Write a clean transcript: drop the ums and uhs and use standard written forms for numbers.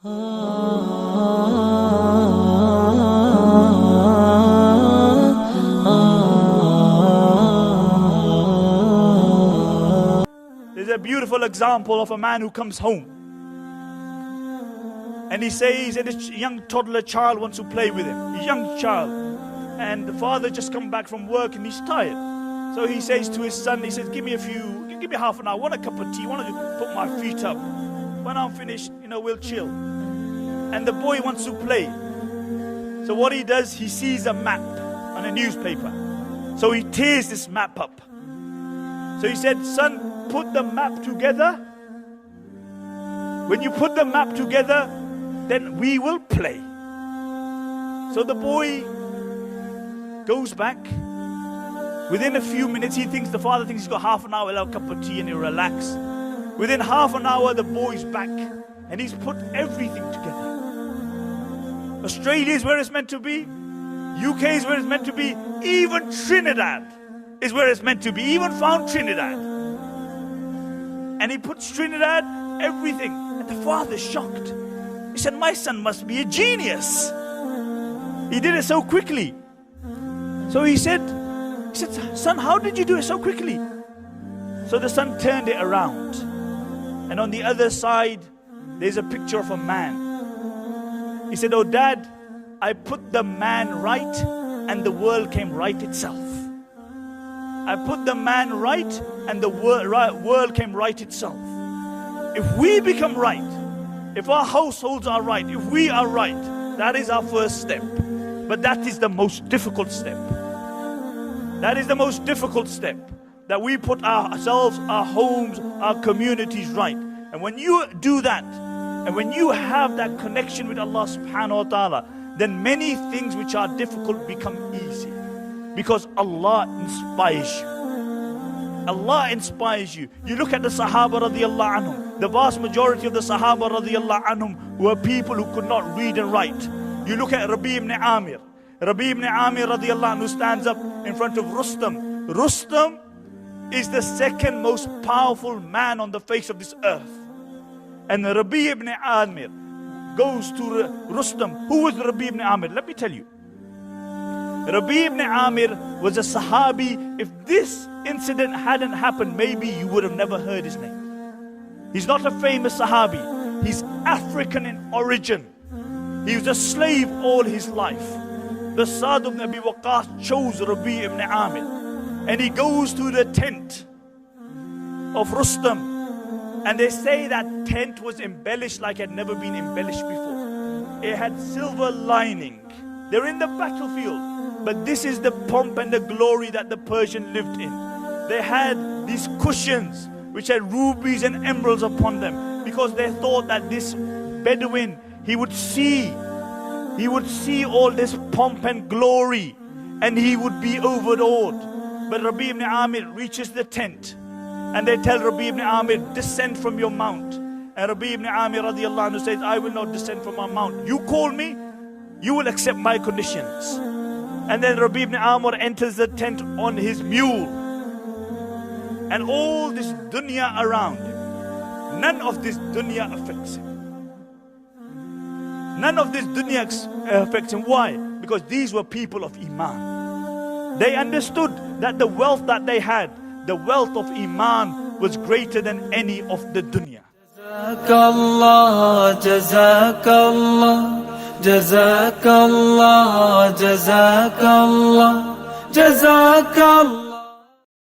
There's a beautiful example of a man who comes home and he says that a young toddler child wants to play with him, a young child, and the father just come back from work and he's tired. So he says to his son, he says, give me half an hour, want a cup of tea, want to put my feet up. When I'm finished, we'll chill. And the boy wants to play. So what he does, he sees a map on a newspaper. So he tears this map up. So he said, son, put the map together. When you put the map together, then we will play. So the boy goes back. Within a few minutes, the father thinks he's got half an hour, he'll have a cup of tea and he'll relax. Within half an hour, the boy's back and he's put everything together. Australia is where it's meant to be. UK is where it's meant to be. Even Trinidad is where it's meant to be. He even found Trinidad. And he puts Trinidad, everything. And the father's shocked. He said, my son must be a genius. He did it so quickly. So he said, son, how did you do it so quickly? So the son turned it around. And on the other side, there's a picture of a man. He said, oh dad, I put the man right and the world came right itself. I put the man right and the world came right itself. If we become right, if our households are right, if we are right, that is our first step. But that is the most difficult step. That is the most difficult step. That we put ourselves, our homes, our communities right. And when you do that, and when you have that connection with Allah subhanahu wa ta'ala, then many things which are difficult become easy. Because Allah inspires you. Allah inspires you. You look at the Sahaba radiyallahu anhum. The vast majority of the Sahaba radiyallahu anhum were people who could not read and write. You look at Rabi ibn Amir. Rabi ibn Amir radiyallahu anhu stands up in front of Rustam. Rustam is the second most powerful man on the face of this earth. And Rabi ibn Amir goes to Rustam. Who was Rabi ibn Amir? Let me tell you. Rabi ibn Amir was a Sahabi. If this incident hadn't happened, maybe you would have never heard his name. He's not a famous Sahabi. He's African in origin. He was a slave all his life. The Sa'd ibn Abi Waqqas chose Rabi ibn Amir. And he goes to the tent of Rustam. And they say that tent was embellished like it had never been embellished before. It had silver lining. They're in the battlefield. But this is the pomp and the glory that the Persian lived in. They had these cushions which had rubies and emeralds upon them. Because they thought that this Bedouin, he would see all this pomp and glory. And he would be overawed. But Rabi ibn Amir reaches the tent. And they tell Rabi ibn Amir, descend from your mount. And Rabi ibn Amir radiyallahu anhu says, I will not descend from my mount. You call me, you will accept my conditions. And then Rabi ibn Amir enters the tent on his mule. And all this dunya around him, none of this dunya affects him. None of this dunya affects him. Why? Because these were people of Iman. They understood that the wealth that they had, the wealth of Iman, was greater than any of the dunya. Jazakallah, Jazakallah, Jazakallah, Jazakallah, Jazakallah.